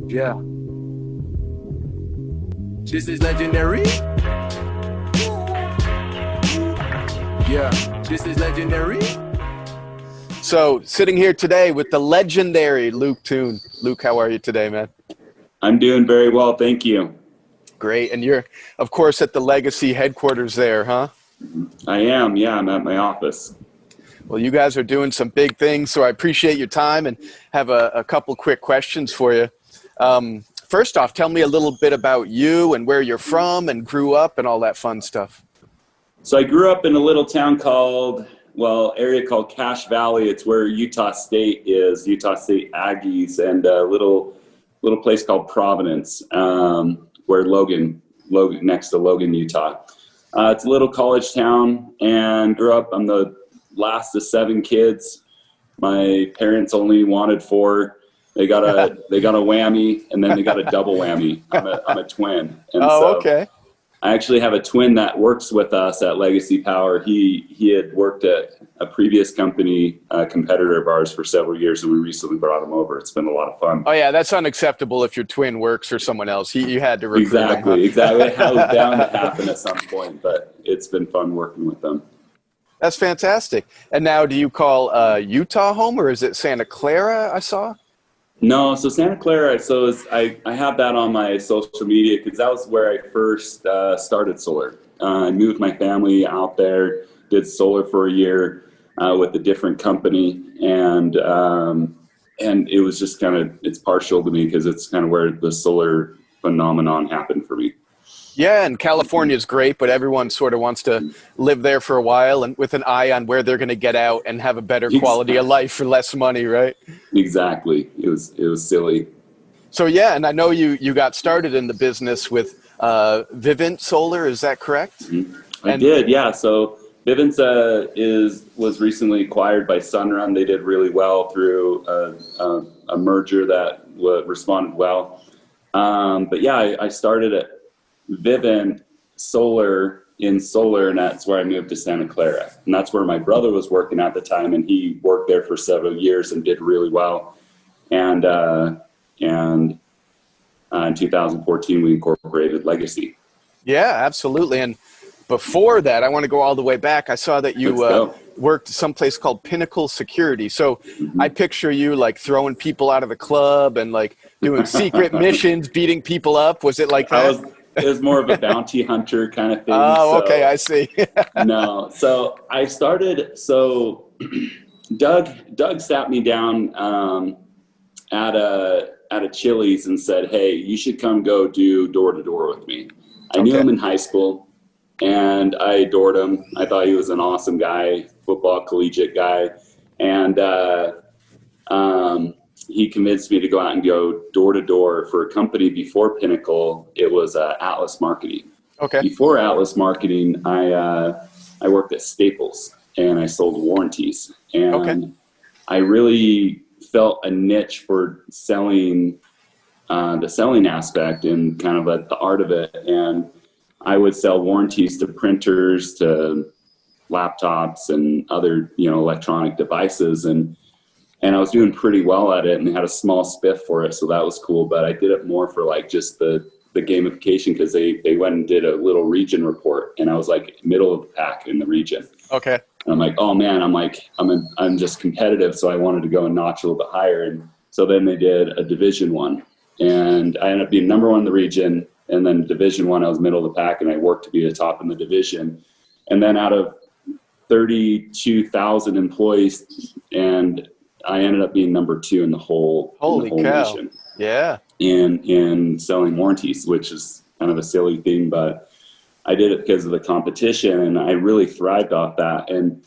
Yeah. This is legendary. Yeah, this is legendary. So, sitting here today with the legendary Luke Toone. Luke, how are you today, man? I'm doing very well, thank you. Great. And you're, of course, at the Legacy headquarters there, huh? I am, yeah, I'm at my office. Well, you guys are doing some big things, so I appreciate your time and have a couple quick questions for you. First off, tell me a little bit about you and where you're from and grew up and all that fun stuff. So I grew up in a little town area called Cache Valley. It's where Utah State is, Utah State Aggies, and a little place called Providence, where Logan, next to Logan, Utah. It's a little college town, and grew up, I'm the last of 7 kids. My parents only wanted 4. They got a whammy, and then they got a double whammy. I'm a twin. And okay. I actually have a twin that works with us at LGCY Power. He had worked at a previous company, a competitor of ours, for several years, and we recently brought him over. It's been a lot of fun. Oh yeah, that's unacceptable if your twin works for someone else. You had to recruit him, huh? Exactly. It was bound to happen at some point, but it's been fun working with them. That's fantastic. And now, do you call Utah home, or is it Santa Clara? I saw. No, so Santa Clara. I have that on my social media because that was where I first started solar. I moved my family out there, did solar for a year with a different company, and it was just it's partial to me because it's kind of where the solar phenomenon happened for me. Yeah, and California is great, but everyone sort of wants to live there for a while and with an eye on where they're going to get out and have a better quality of life for less money, right? Exactly. It was silly. So yeah, and I know you got started in the business with Vivint Solar, is that correct? Mm-hmm. I did, yeah. So Vivint was recently acquired by Sunrun. They did really well through a merger that responded well. But yeah, I started at Vivint Solar in solar, and that's where I moved to Santa Clara. And that's where my brother was working at the time, and he worked there for several years and did really well. And in 2014, we incorporated Legacy. Yeah, absolutely. And before that, I want to go all the way back. I saw that you worked someplace called Pinnacle Security. So I picture you like throwing people out of the club and like doing secret missions, beating people up. Was it like that? It was more of a bounty hunter kind of thing. Oh, okay, I see. No, so I started. So Doug sat me down at a Chili's and said, "Hey, you should come go do door to door with me." I knew him in high school, and I adored him. I thought he was an awesome guy, football collegiate guy, and he convinced me to go out and go door to door for a company before Pinnacle. It was Atlas Marketing. Okay. Before Atlas Marketing, I worked at Staples and I sold warranties. And I really felt a niche for selling, the selling aspect and kind of the art of it. And I would sell warranties to printers, to laptops, and other electronic devices. And I was doing pretty well at it and had a small spiff for it. So that was cool. But I did it more for like just the gamification because they went and did a little region report. And I was like middle of the pack in the region. Okay. And I'm like, oh man, I'm just competitive. So I wanted to go a notch a little bit higher. And so then they did a Division 1. And I ended up being number 1 in the region. And then Division 1, I was middle of the pack and I worked to be the top in the division. And then out of 32,000 employees, and I ended up being number 2 in the whole nation. Yeah. In selling warranties, which is kind of a silly thing, but I did it because of the competition and I really thrived off that. And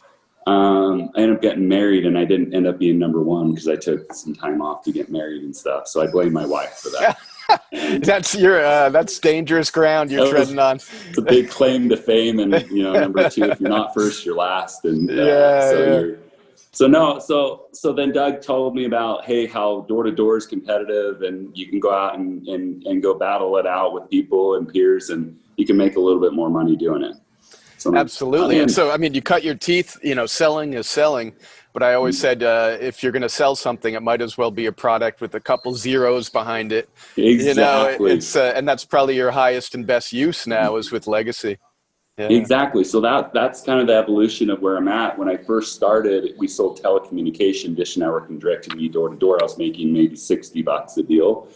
I ended up getting married and I didn't end up being number 1 because I took some time off to get married and stuff. So I blame my wife for that. That's dangerous ground you're treading on. It's a big claim to fame, and number 2, if you're not first, you're last. And So then Doug told me about, hey, how door to door is competitive and you can go out and go battle it out with people and peers and you can make a little bit more money doing it. So Absolutely. And so, I mean, you cut your teeth, you know, selling is selling. But I always said, if you're going to sell something, it might as well be a product with a couple zeros behind it. Exactly. You know, it's and that's probably your highest and best use now is with legacy. Yeah. Exactly. So that's kind of the evolution of where I'm at. When I first started, we sold telecommunication, dish networking direct to me door to door. I was making maybe $60 a deal.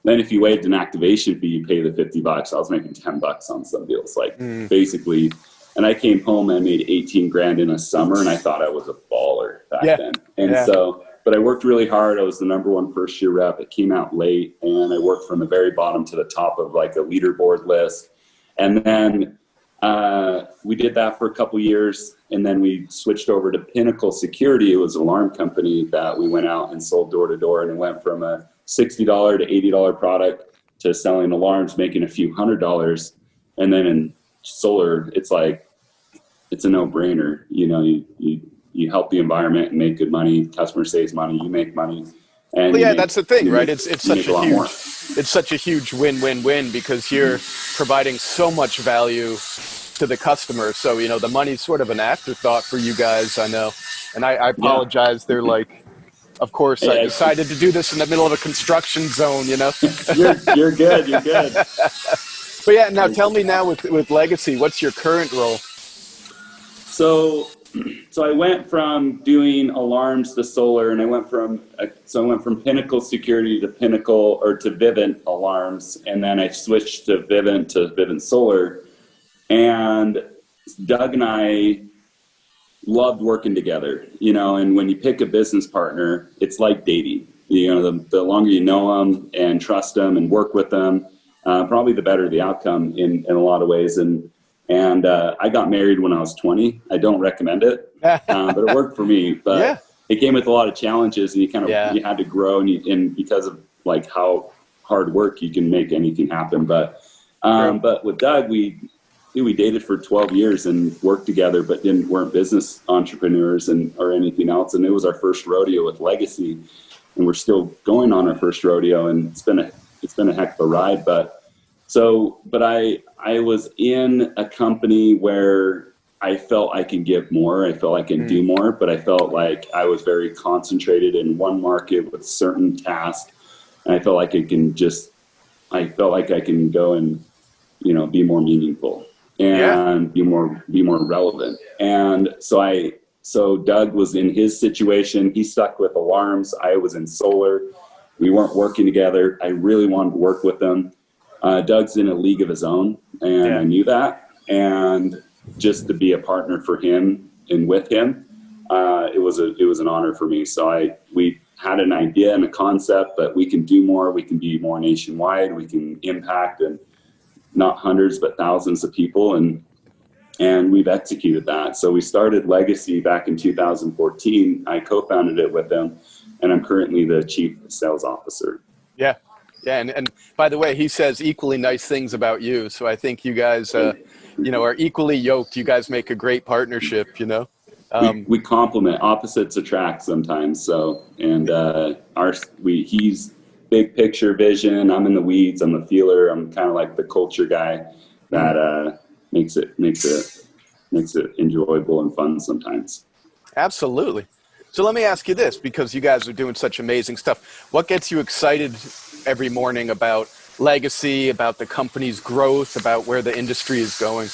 Then if you waived an activation fee, you pay the $50. I was making $10 on some deals, like basically. And I came home and I made 18 grand in a summer, and I thought I was a baller back then. And so, but I worked really hard. I was the #1 first year rep. It came out late, and I worked from the very bottom to the top of like a leaderboard list. And then we did that for a couple years, and then we switched over to Pinnacle Security. It was an alarm company that we went out and sold door to door, and it went from a $60 to $80 product to selling alarms, making a few $100s. And then in solar, it's like, it's a no-brainer. You know, you help the environment and make good money. Customer saves money, you make money. And well, yeah, that's the thing, right? It's such a huge win-win-win because you're providing so much value to the customer. So, you know, the money's sort of an afterthought for you guys, I know. And I apologize. They're like, of course, I decided to do this in the middle of a construction zone, you know? You're good. You're good. But yeah, now tell me now with Legacy, what's your current role? So I went from doing alarms to solar, and I went from Pinnacle Security to Vivint Alarms, and then I switched to Vivint Solar. And Doug and I loved working together, you know. And when you pick a business partner, it's like dating. You know, the longer you know them and trust them and work with them, probably the better the outcome in a lot of ways. And I got married when I was 20. I don't recommend it, but it worked for me. But it came with a lot of challenges, and you had to grow, and because of like how hard work, you can make anything happen. But with Doug, we dated for 12 years and worked together, but weren't business entrepreneurs or anything else. And it was our first rodeo with Legacy, and we're still going on our first rodeo, and it's been a heck of a ride. But I was in a company where I felt I could give more. I felt I could do more, but I felt like I was very concentrated in one market with certain tasks. And I felt like I can go and, you know, be more meaningful and be more relevant. And so Doug was in his situation. He stuck with alarms. I was in solar. We weren't working together. I really wanted to work with them. Doug's in a league of his own, and I knew that. And just to be a partner for him and with him, it was an honor for me. So we had an idea and a concept that we can do more. We can be more nationwide. We can impact and not hundreds but thousands of people, and we've executed that. So we started Legacy back in 2014. I co-founded it with him, and I'm currently the chief sales officer. Yeah, and by the way, he says equally nice things about you. So I think you guys, you know, are equally yoked. You guys make a great partnership, you know. We complement, opposites attract sometimes. So, and he's big picture vision. I'm in the weeds. I'm a feeler. I'm kind of like the culture guy that makes it enjoyable and fun sometimes. Absolutely. So let me ask you this, because you guys are doing such amazing stuff. What gets you excited every morning about Legacy, about the company's growth, about where the industry is going?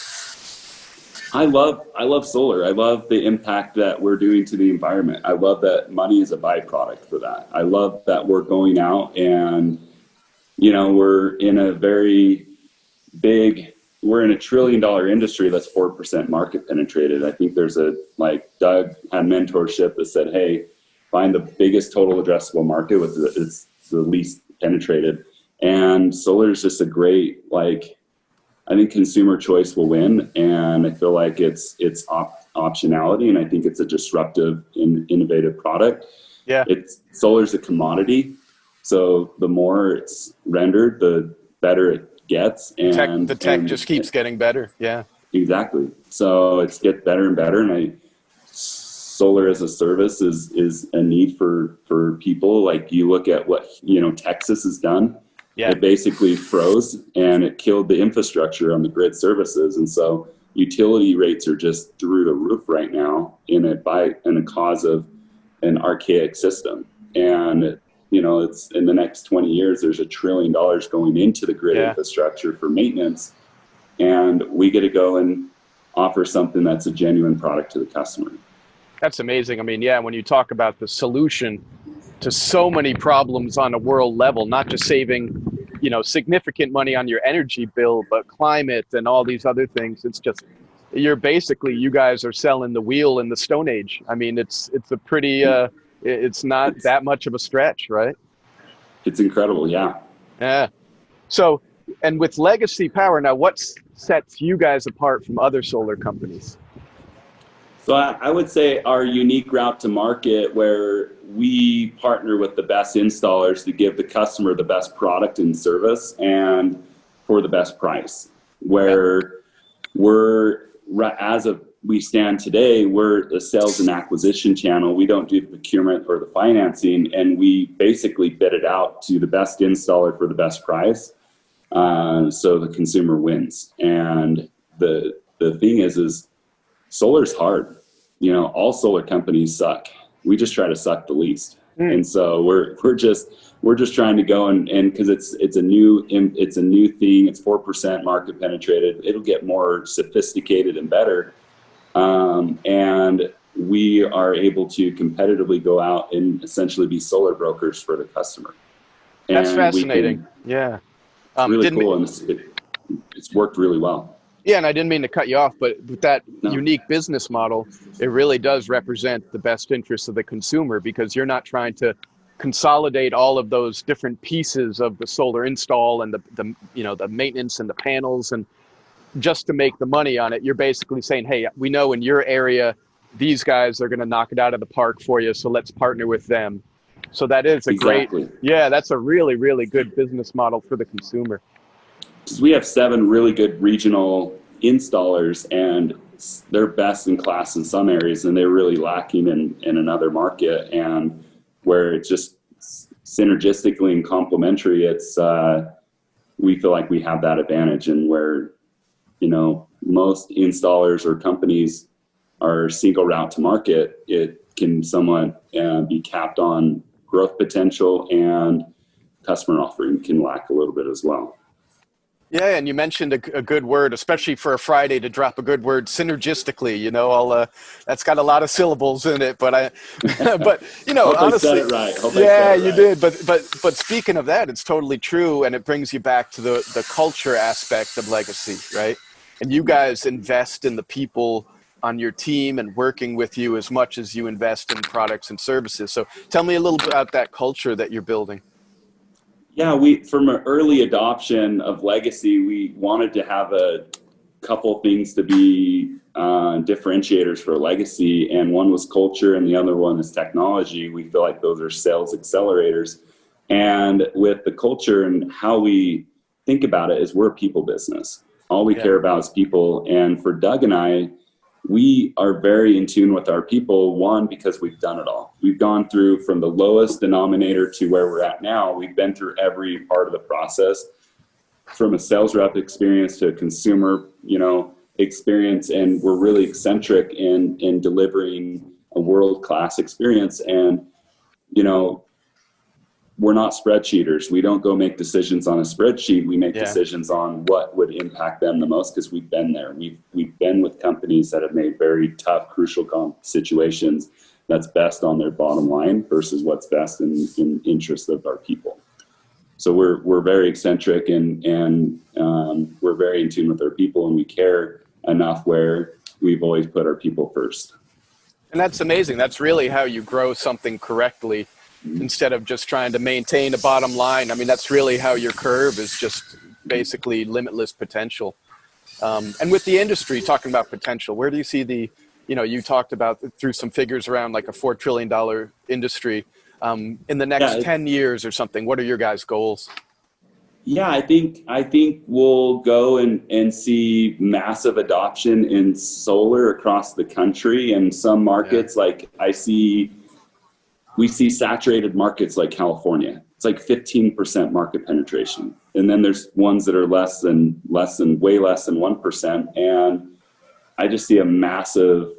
I love solar. I love the impact that we're doing to the environment. I love that money is a byproduct for that. I love that we're going out and, you know, we're in a $1 trillion industry that's 4% market penetrated. I think there's Doug had mentorship that said, hey, find the biggest total addressable market it's the least penetrated. And solar is just a great, I think consumer choice will win, and I feel like it's optionality, and I think it's a disruptive and innovative product. Yeah, solar's a commodity, so the more it's rendered, the better it gets, and the tech just keeps getting better. Yeah, exactly. So it gets better and better, and solar as a service is a need for people. Like, you look at what Texas has done. Yeah. It basically froze and it killed the infrastructure on the grid services. And so utility rates are just through the roof right now in a cause of an archaic system. And, you know, it's in the next 20 years, there's $1 trillion going into the grid infrastructure for maintenance. And we get to go and offer something that's a genuine product to the customer. That's amazing. I mean, yeah, when you talk about the solution to so many problems on a world level, not just saving, you know, significant money on your energy bill, but climate and all these other things. It's just, you guys are selling the wheel in the Stone Age. I mean, it's a pretty, it's not that much of a stretch, right? It's incredible. Yeah. Yeah. So, and with LGCY Power, now what sets you guys apart from other solar companies? So I would say our unique route to market, where we partner with the best installers to give the customer the best product and service and for the best price. Where we stand today, we're a sales and acquisition channel. We don't do the procurement or the financing, and we basically bid it out to the best installer for the best price. So the consumer wins. And the thing is solar's hard. You know, all solar companies suck. We just try to suck the least. And so we're just trying to go and because it's a new thing. It's 4% market penetrated. It'll get more sophisticated and better. And we are able to competitively go out and essentially be solar brokers for the customer. That's fascinating. Yeah. It's really cool, and it's worked really well. Yeah, and I didn't mean to cut you off, but with that unique business model, it really does represent the best interests of the consumer, because you're not trying to consolidate all of those different pieces of the solar install and the maintenance and the panels, and just to make the money on it. You're basically saying, hey, we know in your area these guys are going to knock it out of the park for you, so let's partner with them. So that is that's a really, really good business model for the consumer. We have 7 really good regional installers, and they're best in class in some areas, and they're really lacking in another market. And where it's just synergistically and complementary, it's we feel like we have that advantage. And where, you know, most installers or companies are single route to market, it can somewhat be capped on growth potential, and customer offering can lack a little bit as well. Yeah, and you mentioned a good word, especially for a Friday, to drop a good word, synergistically. You know, that's got a lot of syllables in it, but you know, Hope honestly, I said it right. Yeah, you did. But speaking of that, it's totally true, and it brings you back to the culture aspect of LGCY, right? And you guys invest in the people on your team and working with you as much as you invest in products and services. So tell me a little bit about that culture that you're building. Yeah, from an early adoption of LGCY, we wanted to have a couple things to be differentiators for LGCY, and one was culture and the other one is technology. We feel like those are sales accelerators. And with the culture and how we think about it is we're a people business. All we care about is people. And for Doug and I, we are very in tune with our people, one, because we've done it all. We've gone through from the lowest denominator to where we're at now. We've been through every part of the process, from a sales rep experience to a consumer, you know, experience. And we're really eccentric in delivering a world-class experience. And, you know, we're not spreadsheeters. We don't go make decisions on a spreadsheet. We make decisions on what would impact them the most, because we've been there. We've been with companies that have made very tough, crucial situations that's best on their bottom line versus what's best in interest of our people. So we're very eccentric, and we're very in tune with our people, and we care enough where we've always put our people first. And that's amazing. That's really how you grow something correctly. Instead of just trying to maintain a bottom line. I mean, that's really how your curve is, just basically limitless potential. And with the industry, talking about potential, where do you see you talked about through some figures around like a $4 trillion industry in the next 10 years or something. What are your guys' goals? Yeah, I think we'll go and see massive adoption in solar across the country. And some markets, like we see saturated markets like California. It's like 15% market penetration. And then there's ones that are way less than 1%. And I just see a massive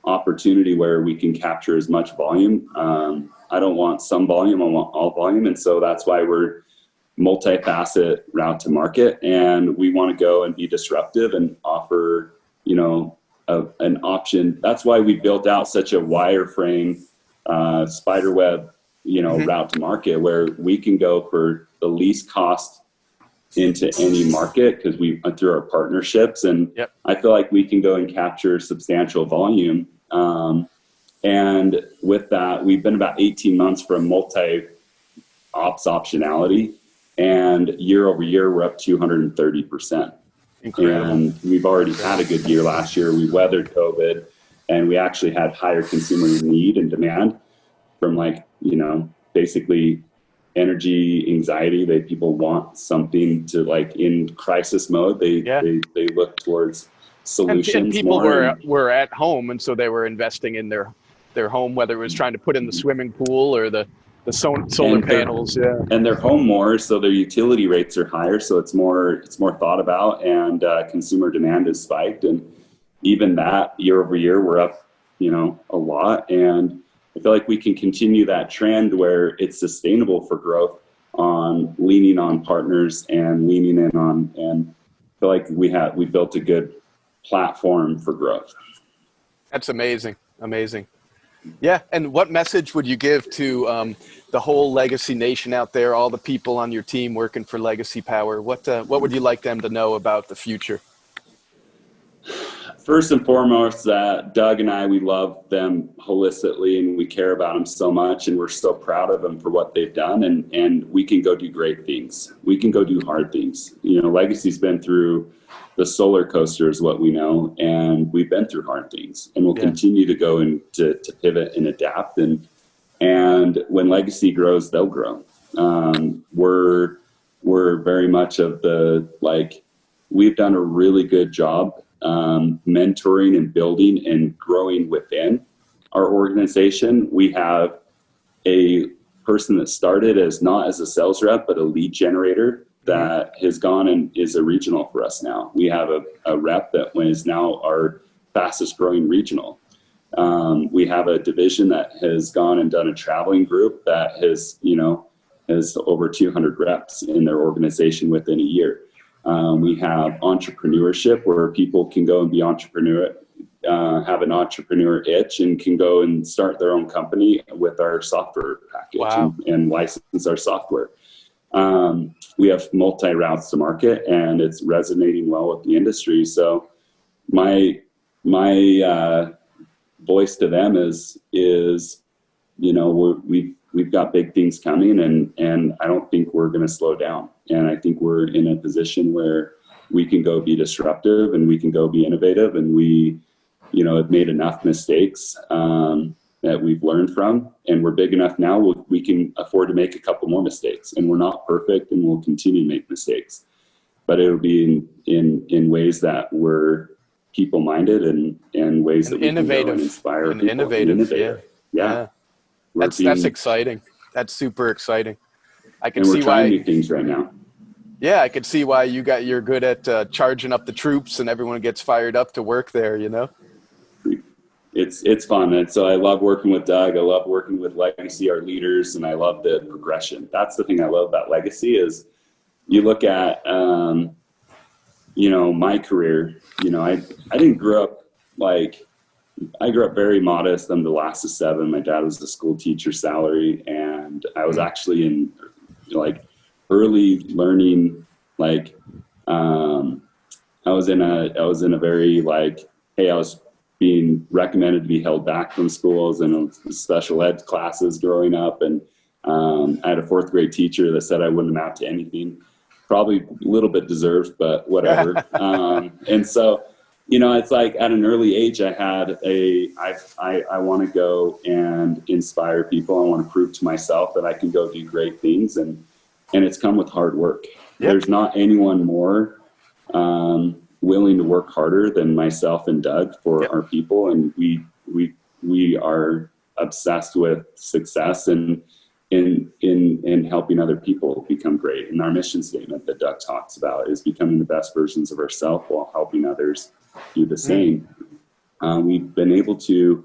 opportunity where we can capture as much volume. I don't want some volume, I want all volume. And so that's why we're multifaceted route to market, and we want to go and be disruptive and offer, you know, an option. That's why we built out such a wireframe, spiderweb, you know, route to market, where we can go for the least cost into any market, because we went through our partnerships, and I feel like we can go and capture substantial volume. And with that, we've been about 18 months from multi-ops optionality, and year over year, we're up 230%. Incredible. And we've already had a good year last year. We weathered COVID, and we actually had higher consumer need and demand from, like, you know, basically energy anxiety. People want something to, like, in crisis mode, they look towards solutions. And people were at home, and so they were investing in their home, whether it was trying to put in the swimming pool or the solar panels. And they're home more, so their utility rates are higher, so it's more thought about, and consumer demand has spiked. And even that, year over year, we're up, you know, a lot. And I feel like we can continue that trend where it's sustainable for growth, on leaning on partners and leaning in on, and I feel like we built a good platform for growth. That's amazing. Yeah. And what message would you give to the whole Legacy Nation out there, all the people on your team working for LGCY Power? What would you like them to know about the future? First and foremost, Doug and I, we love them holistically, and we care about them so much, and we're so proud of them for what they've done. And we can go do great things. We can go do hard things. You know, Legacy's been through the solar coaster, is what we know, and we've been through hard things, and we'll continue to go and to pivot and adapt. And when Legacy grows, they'll grow. We're very much of the, like, we've done a really good job mentoring and building and growing within our organization. We have a person that started not as a sales rep, but a lead generator, that has gone and is a regional for us now. We have a rep that is now our fastest growing regional. We have a division that has gone and done a traveling group that has over 200 reps in their organization within a year. We have entrepreneurship, where people can go and be entrepreneur, have an entrepreneur itch, and can go and start their own company with our software package and license our software. We have multi routes to market, and it's resonating well with the industry. So my voice to them is, you know, we've got big things coming, and I don't think we're going to slow down. And I think we're in a position where we can go be disruptive, and we can go be innovative, and we, you know, have made enough mistakes that we've learned from, and we're big enough now, we can afford to make a couple more mistakes. And we're not perfect, and we'll continue to make mistakes, but it'll be in ways that we're people-minded, and ways that we can go and inspire people. Innovative. Yeah. That's exciting. That's super exciting. I can see why. We're trying new things right now. Yeah, I could see why you're good at charging up the troops, and everyone gets fired up to work there, you know? It's fun. And so I love working with Doug. I love working with Legacy, our leaders, and I love the progression. That's the thing I love about Legacy is, you look at, you know, my career, you know, I didn't grow up I grew up very modest. I'm the last of 7. My dad was a school teacher salary, and I was actually in, like, early learning, like, I was in a very, like, hey, I was being recommended to be held back from schools and special ed classes growing up. And I had a 4th grade teacher that said I wouldn't amount to anything. Probably a little bit deserved, but whatever. And so, you know, it's like at an early age, I want to go and inspire people. I want to prove to myself that I can go do great things. And it's come with hard work. There's not anyone more willing to work harder than myself and Doug for our people. And we are obsessed with success. And in helping other people become great. And our mission statement that Doug talks about is becoming the best versions of ourselves while helping others do the same. We've been able to,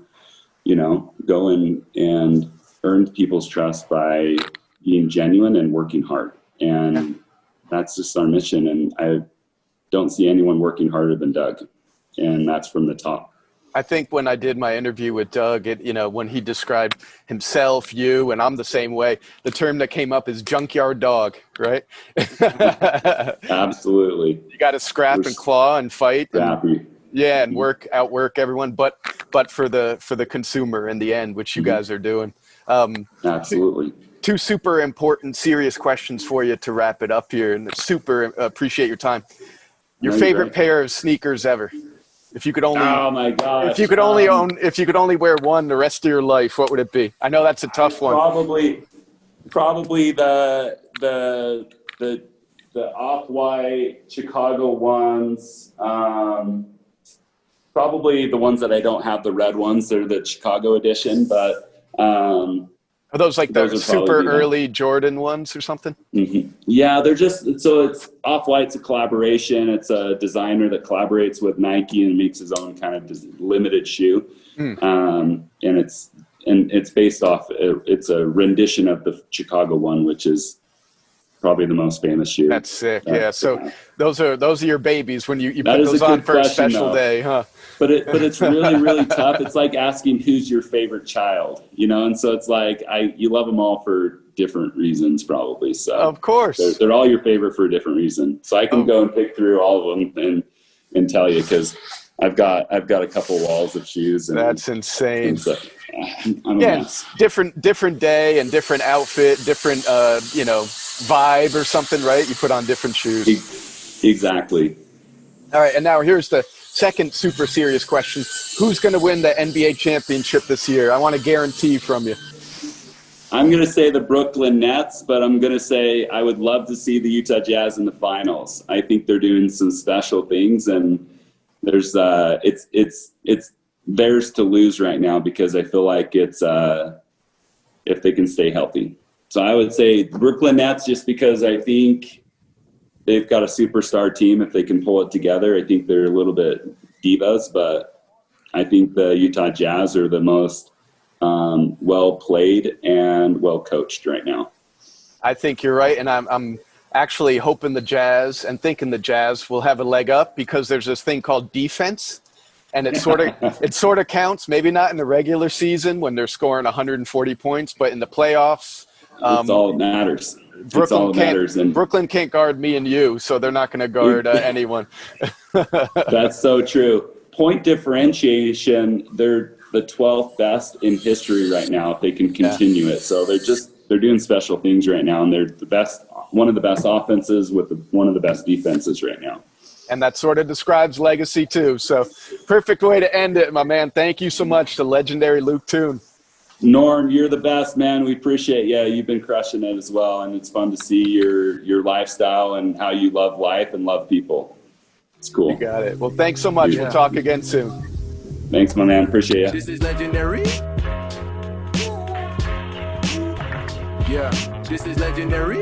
go and earn people's trust by being genuine and working hard. And that's just our mission. And I don't see anyone working harder than Doug. And that's from the top. I think when I did my interview with Doug, when he described himself, you, and I'm the same way, the term that came up is junkyard dog, right? Absolutely. You got to scrap and claw and fight. And outwork everyone, but for the consumer in the end, which you guys are doing. Absolutely. Two super important, serious questions for you to wrap it up here, and super appreciate your time. Your favorite pair of sneakers ever? If you could only, oh my gosh, if you could only wear one the rest of your life, what would it be? I know that's a tough one. Probably the off-white Chicago ones. Probably the ones that I don't have, the red ones. They're the Chicago edition, but are those like the super early Jordan ones or something? Mm-hmm. Yeah, they're just, so it's Off-White's a collaboration. It's a designer that collaborates with Nike and makes his own kind of limited shoe. And it's based off, it's a rendition of the Chicago one, which is probably the most famous shoe. That's sick. Yeah. So those are your babies when you put those on for a special day, huh? But it's really, really tough. It's like asking who's your favorite child, and so it's like you love them all for different reasons, probably. So of course they're all your favorite for a different reason. So I can go and pick through all of them and tell you, because I've got a couple walls of shoes. That's insane. So, I'm a mess. Different day and different outfit, different vibe or something, right? You put on different shoes. Exactly. All right, and now here's the second super serious question. Who's going to win the NBA championship this year? I want a guarantee from you. I'm going to say the Brooklyn Nets, but I'm going to say I would love to see the Utah Jazz in the finals. I think they're doing some special things, and there's it's theirs to lose right now, because I feel like it's if they can stay healthy. So I would say Brooklyn Nets, just because I think they've got a superstar team. If they can pull it together, I think they're a little bit divas, but I think the Utah Jazz are the most well played and well coached right now. I think you're right, and I'm actually hoping the Jazz and thinking the Jazz will have a leg up, because there's this thing called defense, and it sort of counts. Maybe not in the regular season when they're scoring 140 points, but in the playoffs, it's all that matters. Brooklyn can't guard me and you, so they're not going to guard anyone. That's so true. Point differentiation, they're the 12th best in history right now if they can continue it. So they're doing special things right now, and they're one of the best offenses with one of the best defenses right now. And that sort of describes legacy too. So perfect way to end it, my man. Thank you so much to legendary Luke Toone. Norm, you're the best, man. We appreciate you. You've been crushing it as well, and it's fun to see your lifestyle and how you love life and love people. It's cool. You got it. Well, thanks so much. We'll talk again soon. Thanks, my man. Appreciate you. This is legendary. Yeah, this is legendary.